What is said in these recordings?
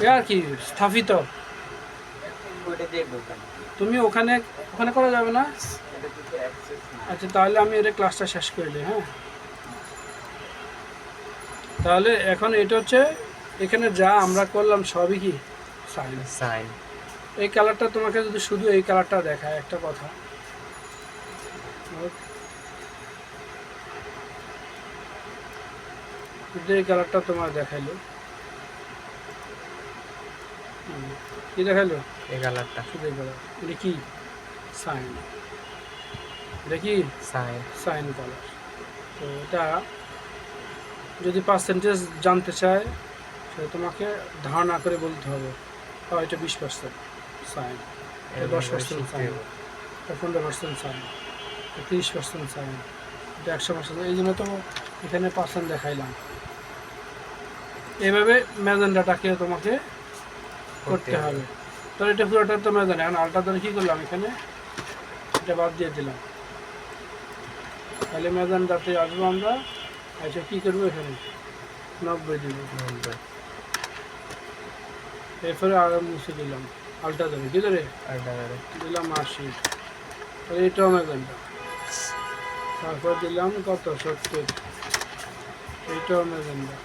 এ আর কি স্থাপিত। তুমি ওখানে ওখানে করা যাবে না? আচ্ছা তাহলে আমি এটা ক্লাসটা শেষ করে দিই। হ্যাঁ, তাহলে এখন এটা হচ্ছে এখানে যা আমরা করলাম সবই কি সাইন। সাইন। এই কালারটা তোমাকে যদি শুধু এই কালারটা দেখায় একটা কথা, শুধু এই কালারটা তোমার দেখাইলো, কি দেখাইলো? এই কালারটা শুধু এই কালার। এটা কি সাইন, এটা কি সাইন। Sign colour. তো এটা যদি পার্সেন্টেজ জানতে চায় সেটা তোমাকে ধারণা করে বলতে হবে। এটা 20% সাইন, এটা 10% সাইন, এটা 15% সাইন, 30% সাইন, এটা 100%। এই জন্য তো এখানে পার্সেন্ট দেখাইলাম। এইভাবে ম্যাজেন্ডাটাকে তোমাকে করতে হবে। তো এটা পুরোটা তো ম্যাজেন্ডা। এখন আলটা ধরে কী করলাম, এখানে এটা বাদ দিয়ে দিলাম। তাহলে ম্যাজেন্ডাতে আসবো আমরা। আচ্ছা কী করবো, এখানে 90 দিব, 90। এরপরে আর মুছে দিলাম। আলটা ধরে কী ধরে দিলাম 80। তাহলে এটাও ম্যাজেন্ডা। তারপর দিলাম কত, 70, এইটাও ম্যাজেন্ডা।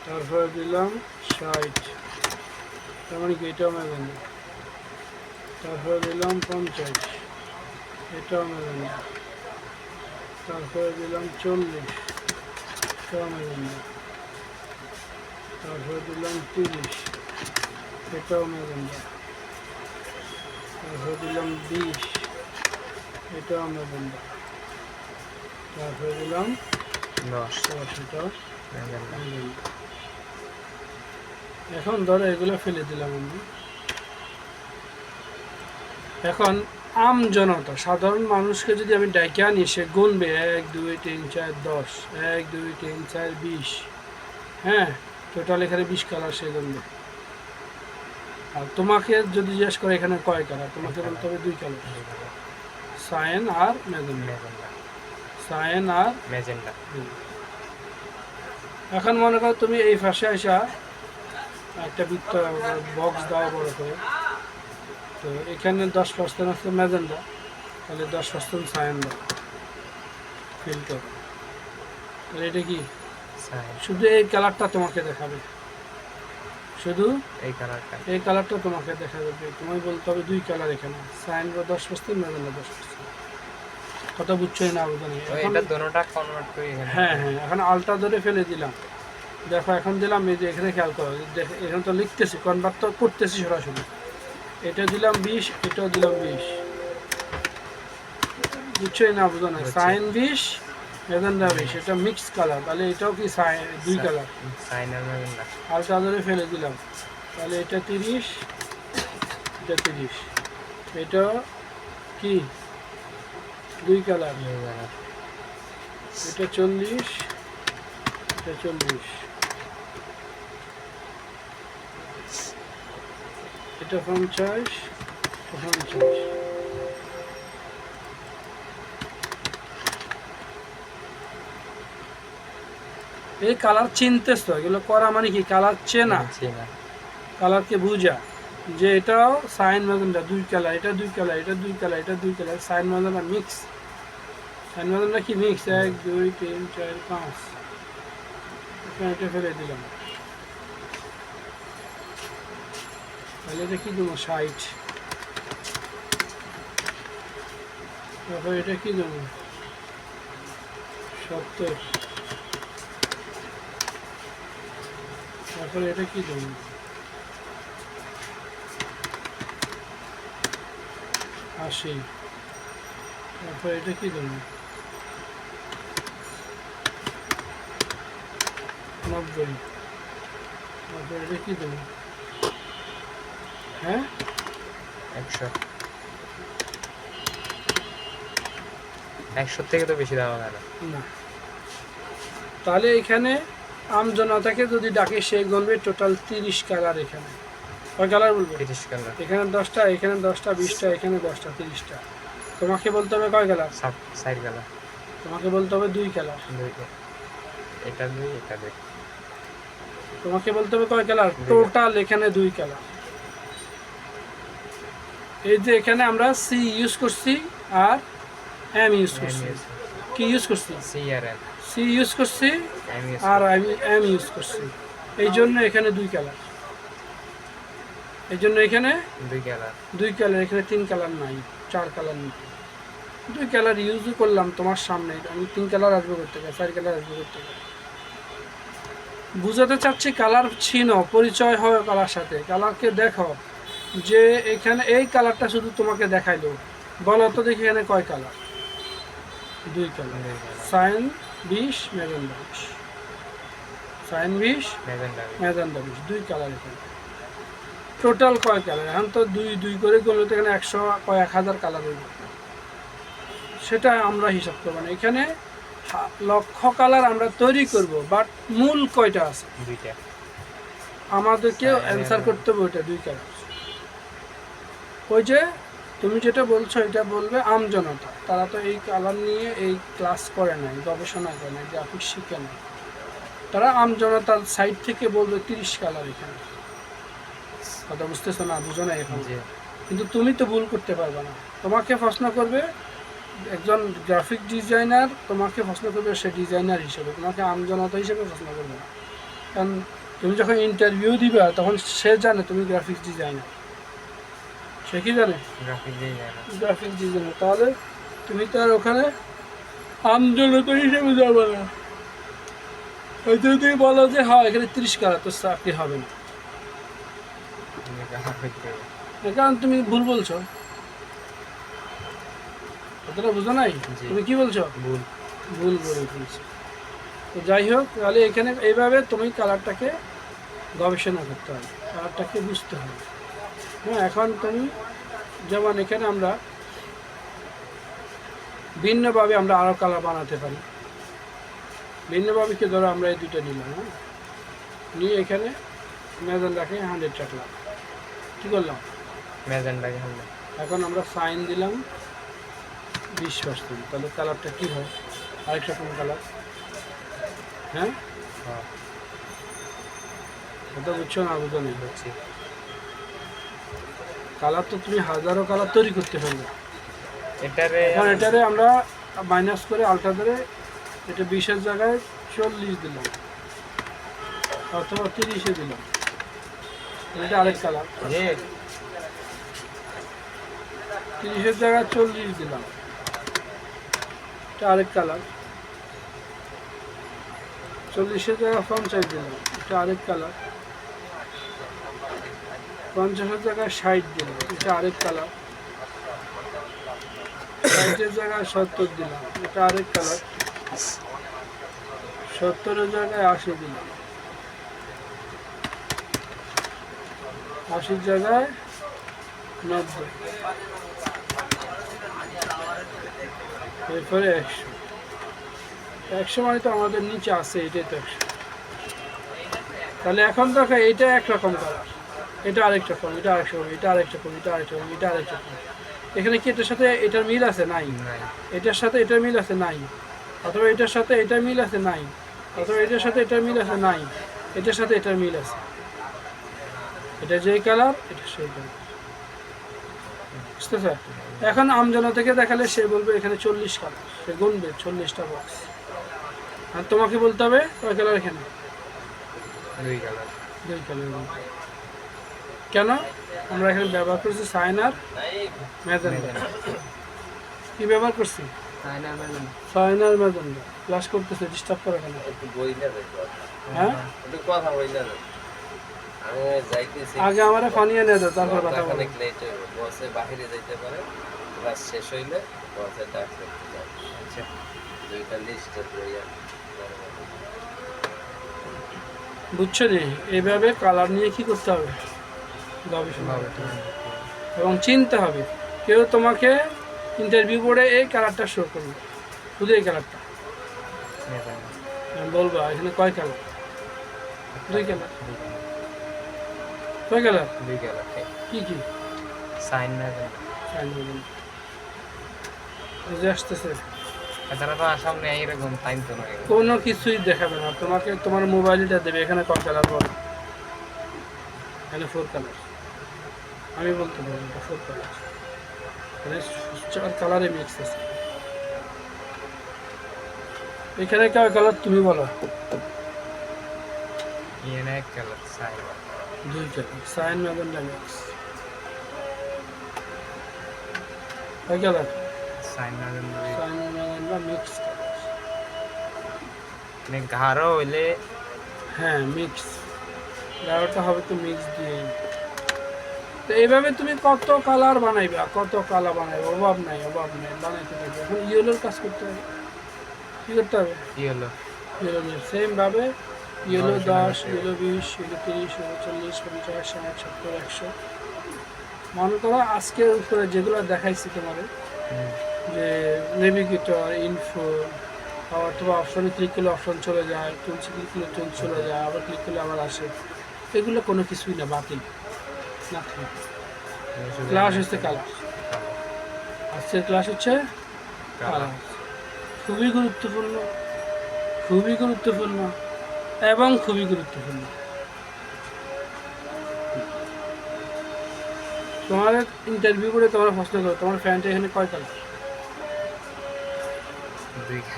তারপরে দিলাম 60, তার মানে কি এটাও ম্যাজেন্ডা। তারপরে দিলাম 50, এটাও ম্যাজেন্ডা। তারপরে দিলাম 40, এটাও ম্যাজেন্ডা। তারপরে দিলাম 30, এটাও ম্যাজেন্ডা। তারপরে দিলাম 20, এটাও ম্যাজেন্ডা। তারপরে দিলাম 10, এটাও ম্যাজেন্ডা। ম্যাজেন্ডা। এখন ধরো এগুলো ফেলে দিলাম আমি। এখন আমজনতা, সাধারণ মানুষকে যদি আমি ডাইকে আনি, সে গুনবে 1 2 3 4 10, 1 2 3 4 20। হ্যাঁ, টোটাল এখানে 20 কালার সে গুনবে। আর তোমাকে যদি জিজ্ঞেস করে এখানে কয় কালার, তোমাকে বলতে হবে 2 কালার, সায়ান আর ম্যাজেন্ডা। সায়ান আর ম্যাজেন্ডা। এখন মনে করো তুমি এই পাশে আসা একটা বৃত্ত বক্স দাও বড় করে। তো এখানে 10% আছে ম্যাজেন্ডা, তাহলে 10% সায়ান দাও, ফিল করো। তাহলে এটা কি শুধু এই কালারটা তোমাকে দেখাবে, শুধু এই কালারটা তোমাকে দেখা যাবে। তোমায় বলতে হবে 2 কালার এখানে, সাইন 10%, ম্যাজেন্ডা 10%। কথা বুঝছোই না বুঝানি? হ্যাঁ হ্যাঁ, এখন আলটা ধরে ফেলে দিলাম। দেখো এখন দিলাম, এই যে এখানে খেয়াল করো, এখানে তো লিখতেছি, কনভার্ট তো করতেছি সরাসরি। এটা দিলাম 20, এটাও দিলাম 20। বুঝছোই না বুঝো না? সাইন 20, ম্যাজেন্ডা 20, এটা মিক্স কালার। তাহলে এটাও কি সাইন 2 কালার, আলটা ধরে ফেলে দিলাম। তাহলে এটা 30, এটা 30, এটা কি 2 কালার, এটা 40, এটা 40, এটা 50, এটা 50। এই কালার চিনতেছ তো, এগুলো করা মানে কি কালার চেনা, কালারকে বুঝা যে এটাও সাইন ম্যাজেন্ডা 2 কালার, এটা 2 কালার, এটা 2 কালার, এটা 2 colour, cyan magenta mix. Cyan magenta কি মিক্স, 1 2 3 4 5। এখানে এটা ফেলে দিলাম। তাহলে এটা কি দেবো, 60। তারপর এটা কি দেবো, 70। তারপরে এটা কি দেবো, 80। তারপর এটা কি দেবো, 90। তারপর এটা কি দেবো, হ্যাঁ 100। 100 থেকে তো বেশি দেওয়া গেল না। তাহলে এখানে আমজনতাকে যদি ডাকে, সে গুনবে টোটাল 30 কালার। এখানে কয় কালার বলবো, 30 কালার। এখানে 10টা, এখানে 10টা, 20টা, এখানে 10টা, 30টা। তোমাকে বলতে হবে কয় কালার, 60 কালার। তোমাকে বলতে হবে 2 কালার। এটা 2, এটা 2। তোমাকে বলতে হবে কয় কালার, টোটাল এখানে 2 কালার। এই যে এখানে আমরা সি ইউজ করছি আর এম ইউজ করছি। কি ইউজ করছি? সি আর এম, সি ইউজ করছি এম ইউজ আর আমি এম ইউজ করছি। এই জন্য এখানে 2 কালার। এই জন্য এখানে 2 কালার। 2 কালার, এখানে 3 কালার নাই, 4 কালার নেই। 2 কালার ইউজও করলাম তোমার সামনে, আমি 3 কালার আসবো করতে গেলে, 4 কালার আসবো করতে গেলে। বুঝাতে চাচ্ছি কালার চিনো, পরিচয় হয় কালার সাথে, কালারকে দেখো যে এখানে এই কালারটা শুধু তোমাকে দেখাইলো, বলো তো দেখি এখানে কয় colour? 2 colour, cyan 20 magenta 20, cyan 20 magenta 20, 2 colour এখানে। টোটাল কয় কালার? এখন তো 2 করে করলে তো এখানে 100 কয়েক হাজার কালার হইব, সেটা আমরা হিসাব করবো না। এখানে লক্ষ কালার আমরা তৈরি করব, বাট মূল কয়টা আছে 2টা। আমাদেরকে অ্যান্সার করতে হবে ওইটা 2 কালার। ওই যে তুমি যেটা বলছো এটা বলবে আমজনতা, তারা তো এই কালার নিয়ে এই ক্লাস করে নাই, গবেষণা করে নাই, গ্রাফিক্স শিখে নাই, তারা আমজনতার সাইড থেকে বলবে 30 কালার এখানে। কথা বুঝতেছো না? বুঝো না এখন? কিন্তু তুমি তো ভুল করতে পারবে না। তোমাকে প্রশ্ন করবে একজন গ্রাফিক ডিজাইনার, তোমাকে প্রশ্ন করবে সে ডিজাইনার হিসেবে, তোমাকে আমজনতা হিসেবে প্রশ্ন করবে না। কারণ তুমি যখন ইন্টারভিউ দিবা তখন সে জানে তুমি গ্রাফিক্স ডিজাইনার, সে কি জানে? Graphics designer. তাহলে তুমি তো আর ওখানে আমজনতা হিসেবে যাবে না। হয়তো তুমি বলো যে হ্যাঁ এখানে 30 কালার, তো চাকরি হবে না, কারণ তুমি ভুল বলছো। কথাটা বুঝো নাই? তুমি কি বলছো? ভুল বলে বলছো। তো যাই হোক, তাহলে এখানে এইভাবে তুমি কালারটাকে গবেষণা করতে হবে, কালারটাকে বুঝতে হবে। হ্যাঁ, এখন তুমি যেমন এখানে আমরা ভিন্নভাবে আমরা আরও কালার বানাতে পারি। ভিন্নভাবে কি ধরো আমরা এই 2টা নিলাম, হ্যাঁ, নিয়ে এখানে ম্যাজেন্ডাকে 100 রাখলাম। কী করলাম? ম্যাজেন্ডাকে 100। এখন আমরা সাইন দিলাম 20%, তাহলে কালারটা কী হয়? আরেক রকম কালার। হ্যাঁ, এটা বুঝছো না? বুঝো নেই? বুঝছি। কালার তো তুমি হাজারো কালার তৈরি করতে পারবে। এখন এটারে আমরা মাইনাস করে আলটা ধরে এটা 20-এর জায়গায় 40 দিলাম অথবা 30-এ দিলাম, এটা আরেক কালার। 30-এর জায়গায় 40 দিলাম, এটা আরেক কালার। 40-এর জায়গায় 50 দিলাম, এটা আরেক কালার। 50-এর জায়গায় 60 দিলাম, এটা আরেক কালার। 60-এর জায়গায় 70 দিলাম, এটা আরেক কালার। 70-এর জায়গায় 80 দিলাম, 80-এর জায়গায় 90, এরপরে 100। 100 মানে তো আমাদের নিচে আছে, এটাই তো 100। তাহলে এখন দেখো এইটা একরকম কালার, এটা আরেক রকম, এটা আরেক রকম, এটা আরেক রকম, এটা আরেক রকম, এটা আরেক রকম। এখানে কি এটার সাথে এটার মিল আছে? নাই। এটার সাথে এটার মিল আছে? নাই। অথবা এটার সাথে এটার মিল আছে? নাই। অথবা এটার সাথে এটার মিল আছে? নাই। এটার সাথে এটার মিল আছে। এটা যেই কালার, এটা সেই কালার। বুঝতে স্যার? এখন আমজনতাকে দেখালে সে বলবে এখানে 40 কালার, সে গুনবে 40টা বক্স। আর তোমাকে বলতে হবে কয় কালার? এখানে 2 কালার। 2 কালার। কেন? আমরা এখানে ব্যবহার করছি সাইন আর ম্যাজেন্ডা। কি ব্যবহার করছি? সাইন আর ম্যাজেন্ডা। ক্লাস করতেছে, ডিস্টার্ব করে কেন? হ্যাঁ, আগে আমারে ফানিয়ে নিয়ে দাও, তারপর কথা বলো। বাহিরে যাইতে পারে, ক্লাস শেষ হইলে বসে ডাকতে যায়। আচ্ছা, 2টা লিস্ট লইয়া বুঝছো নি? এইভাবে কালার নিয়ে কি করতে হবে? গবেষণা করতে হবে এবং চিনতে হবে। কেউ তোমাকে ইন্টারভিউ বোর্ডে এই কালারটা শো করবে, শুধু এই কালারটা বলবা এখানে কয় কালার? 2 কালার। কয় কালার? 2 কালার। কি কি? Cyan magenta. Cyan magenta. বুঝে আসতেছে? তাছাড়া তো সামনে এইরকম টাইম তো নয়। কোনো কিছুই দেখাবে না তোমাকে, তোমার মোবাইলটা দেবে এখানে কত কালার বলো, এখানে 4 কালার, আমি বলতে পারবো এটা 4 কালার, মানে 4 কালারে মিক্স আছে। এখানে কয় কালার তুমি বলো? ইয়েনে এক কালার সাই 2 কালার, সাইন ম্যাজেন্ডা মিক্স। কয় colour? Cyan magenta cyan magenta mix colour. মানে গাঢ় হইলে হ্যাঁ মিক্স, গাঢ়টা হবে তো মিক্স দিয়ে। তো এইভাবে তুমি কত কালার বানাইবে, কত কালার বানাইবে, অভাব নাই বানাইতে থাকবে। এখন ইয়েলোর কাজ করতে হবে, কী করতে হবে? কি হলো ইয়েলো সেম ভাবে ইয়েলো 10, 10, ইয়েলো 20, ইয়েলো 30, ইয়েলো 40, 50, 60, 70, 100। মনে করো আজকের উপরে যেগুলো দেখাইছি তোমার, যে নেভিগেটর, ইনফো, অথবা অপশনে ক্লিক করলে অপশন চলে যায়, টুলসে ক্লিক করলে টুল চলে যায়, আবার ক্লিক করলে আবার আসে, এগুলো কোনো কিছুই না, বাতিল না। ক্লাস হচ্ছে কালার, আজকের ক্লাস হচ্ছে কালার। খুবই গুরুত্বপূর্ণ, খুবই গুরুত্বপূর্ণ এবং খুবই গুরুত্বপূর্ণ। তোমার ইন্টারভিউ করে তোমার প্রশ্ন করো, তোমার ফ্যানটা এখানে কয় colour?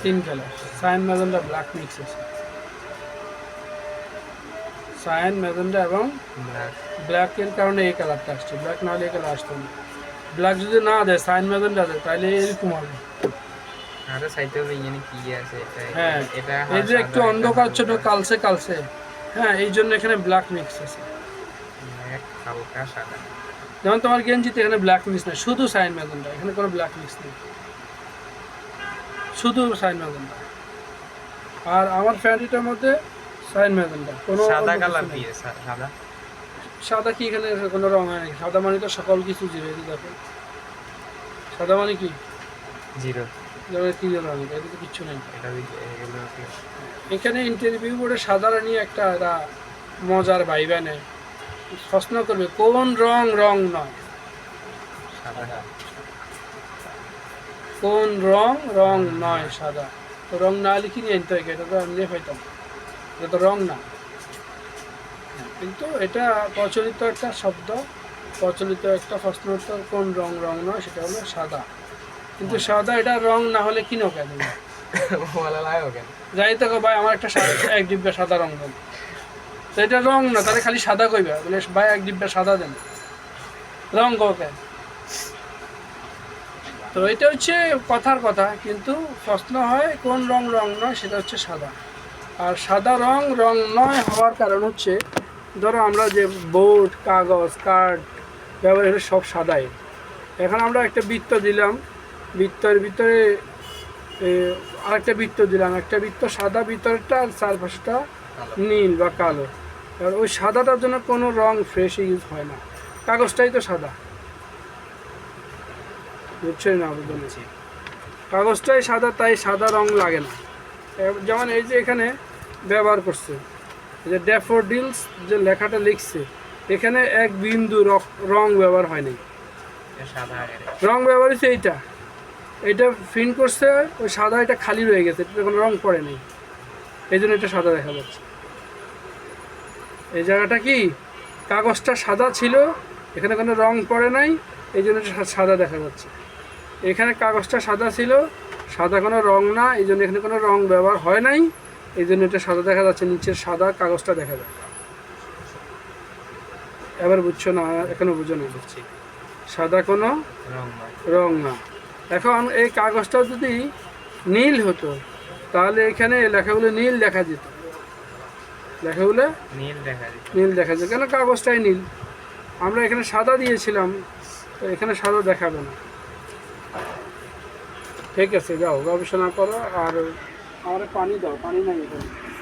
3 colour, cyan magenta black mix আছে। সায়ান ম্যাজেন্ডা এবং ব্ল্যাকের কারণে এই কালারটা আসছে, ব্ল্যাক না হলে এই কালার আসতো না। ব্ল্যাক যদি না দেয়, সায়ান ম্যাজেন্ডা দেয়, তাহলে এরকম হবে। আরে সাইতে হবে ইয়েনে কি আছে এটা হ্যাঁ, এটা এই যে একটু অন্ধকার ছোট কালসে কালসে, হ্যাঁ এই জন্য এখানে ব্ল্যাক মিক্স আছে। এক হালকা সাদা যেমন তোমার গেঞ্জিতে এখানে ব্ল্যাক মিক্স নেই, শুধু সাইন ম্যাজেন্ডা, এখানে কোনো ব্ল্যাক মিক্স নেই, শুধু সাইন ম্যাজেন্ডা। আর আমার ফ্যানটিটার মধ্যে সাইন ম্যাজেন্ডা, কোনো সাদা অন্য কালার কিছু নেই। দিয়ে সাদা সাদা কি এখানে কোনো রং হয় নাকি? সাদা মানে তো সকল কিছু জিরো, এই যে দেখো সাদা মানে কি, জিরো যেমন কি রং, এটা তো কিচ্ছু নেই। এটা এগুলো কি এখানে ইন্টারভিউ করে সাদারা নিয়ে একটা এরা মজার ভাইবা নেয়, প্রশ্ন করবে কোন রং রং নয়, সাদা কোন রং রং নয় সাদা। তো রং না লিখি নিয়ে আনতে হয়, এটা তো এমনি পাইতাম, এটা তো রং না। কিন্তু এটা প্রচলিত একটা শব্দ, প্রচলিত একটা প্রশ্ন উত্তর, কোন রং রং নয়, সেটা হলো সাদা। কিন্তু সাদা এটা রং না হলে কিনো কেন? ভালো লাগে কেন যাই তো ভাই আমার একটা এক ডিব্বা সাদা রং দেন, তো এটা রং না, তাহলে খালি সাদা কইবা, বলে ভাই এক ডিব্বা সাদা দেন, রং কে? তো এটা হচ্ছে কথার কথা, কিন্তু প্রশ্ন হয় কোন রং রং নয়, সেটা হচ্ছে সাদা। আর সাদা রং রং নয় হওয়ার কারণ হচ্ছে, ধরো আমরা যে বোর্ড, কাগজ, কার্ড ব্যবহার করে সব সাদাই। এখন আমরা একটা বৃত্ত দিলাম, বৃত্তের ভিতরে আরেকটা বৃত্ত দিলাম, একটা বৃত্ত সাদা ভিতরটা আর চারপাশটা নীল বা কালো। এবার ওই সাদাটার জন্য কোনো রং ফ্রেশ ইউজ হয় না, কাগজটাই তো সাদা, বুঝছেন না? বুঝছি, কাগজটাই সাদা, তাই সাদা রং লাগে না। যেমন এই যে এখানে ব্যবহার করছে যে ড্যাফোডিলস, যে লেখাটা লিখছে, এখানে এক বিন্দু রং ব্যবহার হয়নি, সাদা রং ব্যবহার হচ্ছে এইটা, এটা প্রিন্ট করছে, ওই সাদা এটা খালি রয়ে গেছে, এটা কোনো রং পড়ে নেই, এই জন্য এটা সাদা দেখা যাচ্ছে। এই জায়গাটা কি, কাগজটা সাদা ছিল, এখানে কোনো রং পড়ে নাই, এই জন্য এটা সাদা দেখা যাচ্ছে। এখানে কাগজটা সাদা ছিল, সাদা কোনো রং না, এই জন্য এখানে কোনো রং ব্যবহার হয় নাই, এই জন্য এটা সাদা দেখা যাচ্ছে, নিচের সাদা কাগজটা দেখা যায়। এবার বুঝছো না? এখনো বুঝো না? বুঝছি, সাদা কোনো রং না। এখন এই কাগজটা যদি নীল হতো, তাহলে এখানে লেখাগুলো নীল দেখা যেত, লেখাগুলো নীল দেখা যেত, কেন কাগজটাই নীল। আমরা এখানে সাদা দিয়েছিলাম, তো এখানে সাদা দেখাবে না। ঠিক আছে, যাও গবেষণা করো। আর আমার পানি দাও, পানি নাই এখানে।